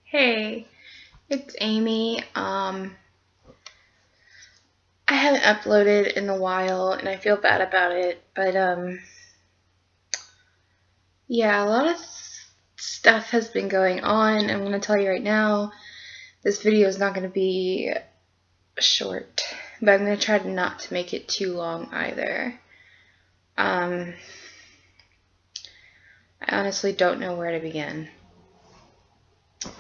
Hey, it's Amy. I haven't uploaded in a while and I feel bad about it, but yeah, a lot of stuff has been going on. I'm gonna tell you right now, this video is not gonna be short, but I'm gonna try not to make it too long either. I honestly don't know where to begin.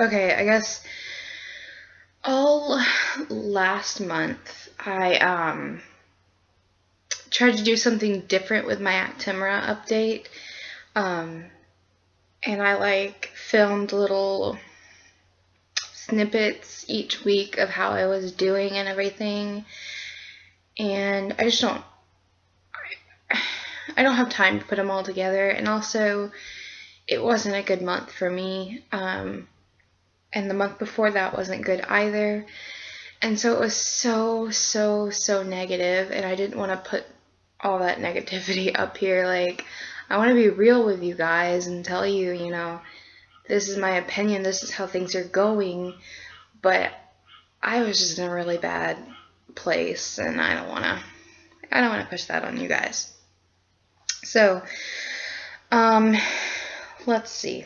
Okay, I guess all last month I tried to do something different with my Actemra update. And I filmed little snippets each week of how I was doing and everything. And I just don't have time to put them all together. And also, it wasn't a good month for me. And the month before that wasn't good either. And so it was so negative, and I didn't want to put all that negativity up here. I want to be real with you guys and tell you, this is my opinion, this is how things are going, but I was just in a really bad place, and I don't want to push that on you guys. So, let's see.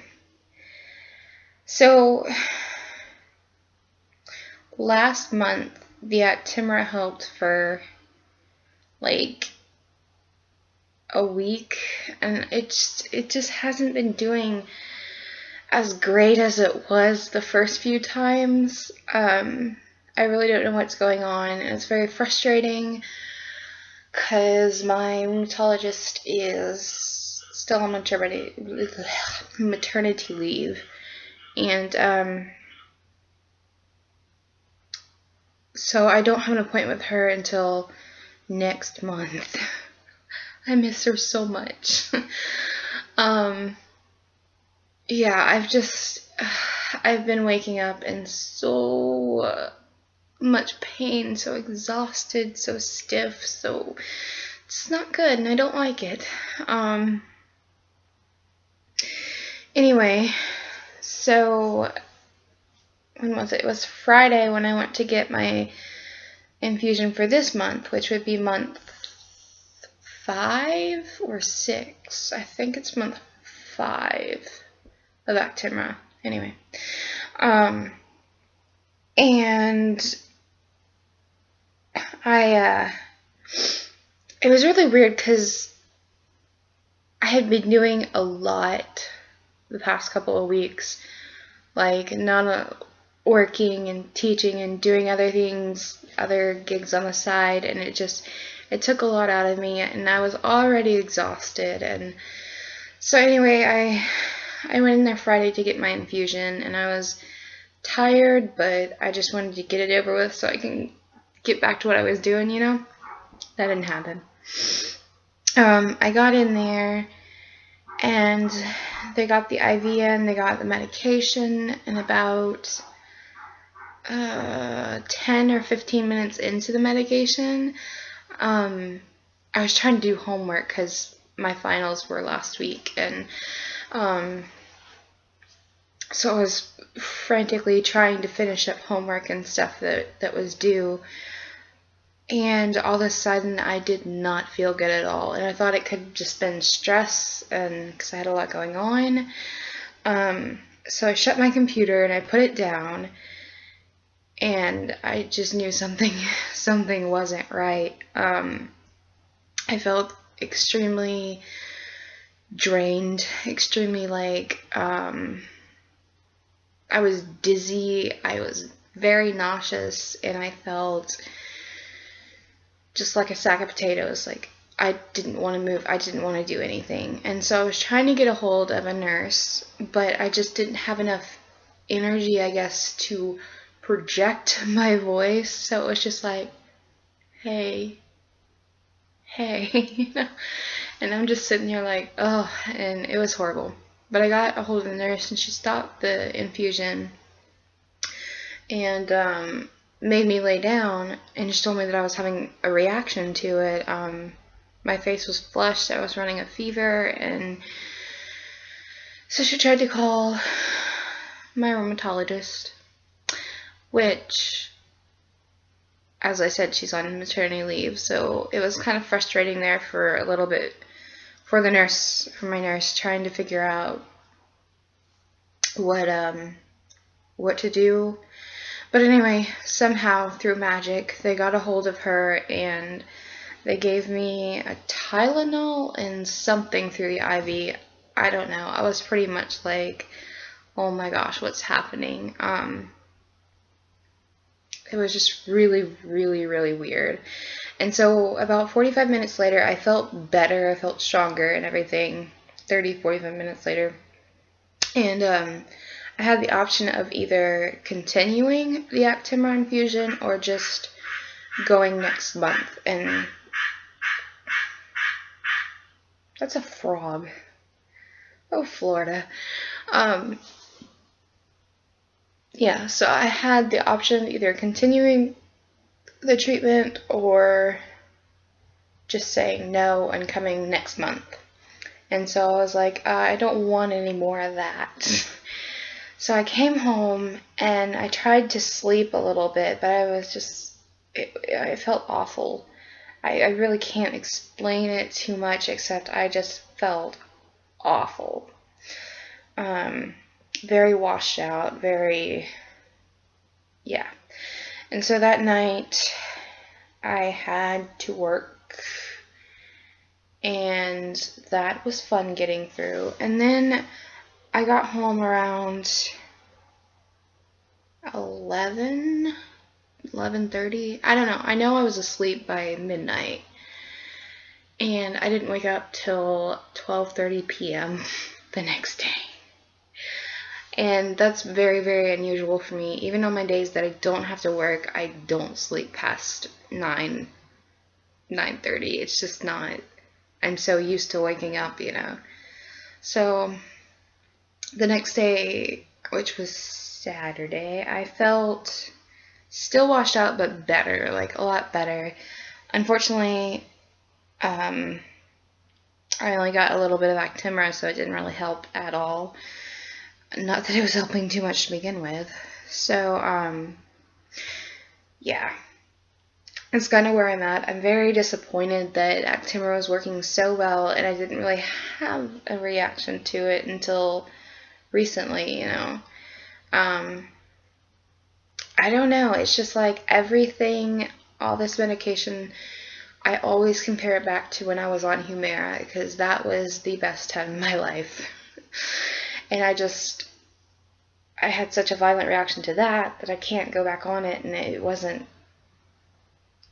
So, last month, the Actemra helped for a week, and it just hasn't been doing as great as it was the first few times. I really don't know what's going on, and it's very frustrating because my rheumatologist is still on maternity leave, and so I don't have an appointment with her until next month. I miss her so much. Yeah, I've been waking up in so much pain, so exhausted, so stiff, so it's not good, and I don't like it. Anyway, so when was it? It was Friday when I went to get my infusion for this month, which would be month 5 or 6. I think it's month 5 of Actemra. Anyway, and it was really weird because I had been doing a lot the past couple of weeks, not working and teaching and doing other things, other gigs on the side, and it took a lot out of me, and I was already exhausted. And so anyway, I went in there Friday to get my infusion, and I was tired, but I just wanted to get it over with so I can get back to what I was doing, That didn't happen. I got in there, and they got the IV in, they got the medication, and about 10 or 15 minutes into the medication, I was trying to do homework because my finals were last week, and so I was frantically trying to finish up homework and stuff that was due, and all of a sudden I did not feel good at all, and I thought it could have just been stress, and because I had a lot going on. So I shut my computer and I put it down, and I just knew something wasn't right. I felt extremely drained, extremely I was dizzy, I was very nauseous, and I felt just like a sack of potatoes. I didn't want to move, I didn't want to do anything. And so I was trying to get a hold of a nurse, but I just didn't have enough energy, I guess, to project my voice. So it was just like, hey, and I'm just sitting here and it was horrible. But I got a hold of the nurse, and she stopped the infusion and made me lay down, and she told me that I was having a reaction to it. My face was flushed, I was running a fever, and so she tried to call my rheumatologist, which, as I said, she's on maternity leave, so it was kind of frustrating there for a little bit for my nurse, trying to figure out what to do. But anyway, somehow through magic, they got a hold of her and they gave me a Tylenol and something through the IV. I don't know. I was pretty much like, oh my gosh, what's happening? It was just really, really, really weird. And so about 45 minutes later, I felt better. I felt stronger and everything. 30, 45 minutes later. And I had the option of either continuing the Actemra infusion or just going next month. And that's a frog. Oh, Florida. Yeah, so I had the option of either continuing the treatment or just saying no and coming next month. And so I was like, I don't want any more of that. So I came home and I tried to sleep a little bit, but I was just, I felt awful. I really can't explain it too much, except I just felt awful. Very washed out, yeah. And so that night I had to work, and that was fun getting through. And then I got home around 11:30. I don't know. I know I was asleep by midnight, and I didn't wake up till 12:30 p.m. the next day. And that's very, very unusual for me. Even on my days that I don't have to work, I don't sleep past 9:30. It's just not. I'm so used to waking up, So the next day, which was Saturday, I felt still washed out, but better, like a lot better. Unfortunately, I only got a little bit of Actemra, so it didn't really help at all. Not that it was helping too much to begin with. So, yeah. That's kind of where I'm at. I'm very disappointed that Actemra was working so well, and I didn't really have a reaction to it until recently, I don't know. It's just like everything, all this medication, I always compare it back to when I was on Humira, because that was the best time in my life. And I had such a violent reaction to that I can't go back on it, and it wasn't,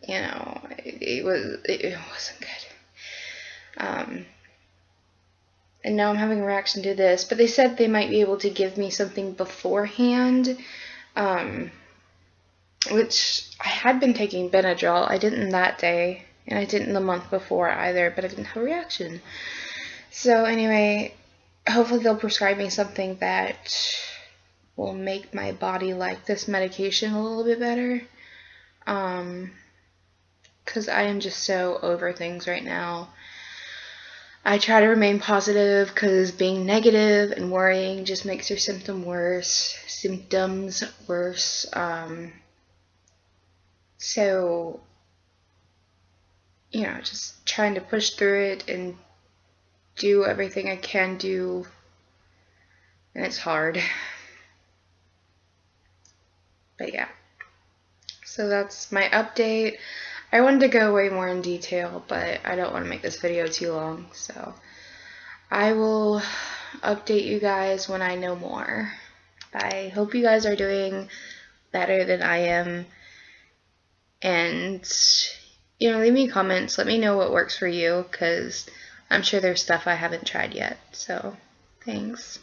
it wasn't good. And now I'm having a reaction to this, but they said they might be able to give me something beforehand, which I had been taking Benadryl. I didn't that day, and I didn't the month before either, but I didn't have a reaction. So anyway, hopefully they'll prescribe me something that will make my body like this medication a little bit better. Because I am just so over things right now. I try to remain positive because being negative and worrying just makes your symptoms worse. So, just trying to push through it and do everything I can do, and it's hard. But yeah, so that's my update. I wanted to go way more in detail, but I don't want to make this video too long, so I will update you guys when I know more. I hope you guys are doing better than I am, and leave me comments, let me know what works for you, because I'm sure there's stuff I haven't tried yet. So thanks.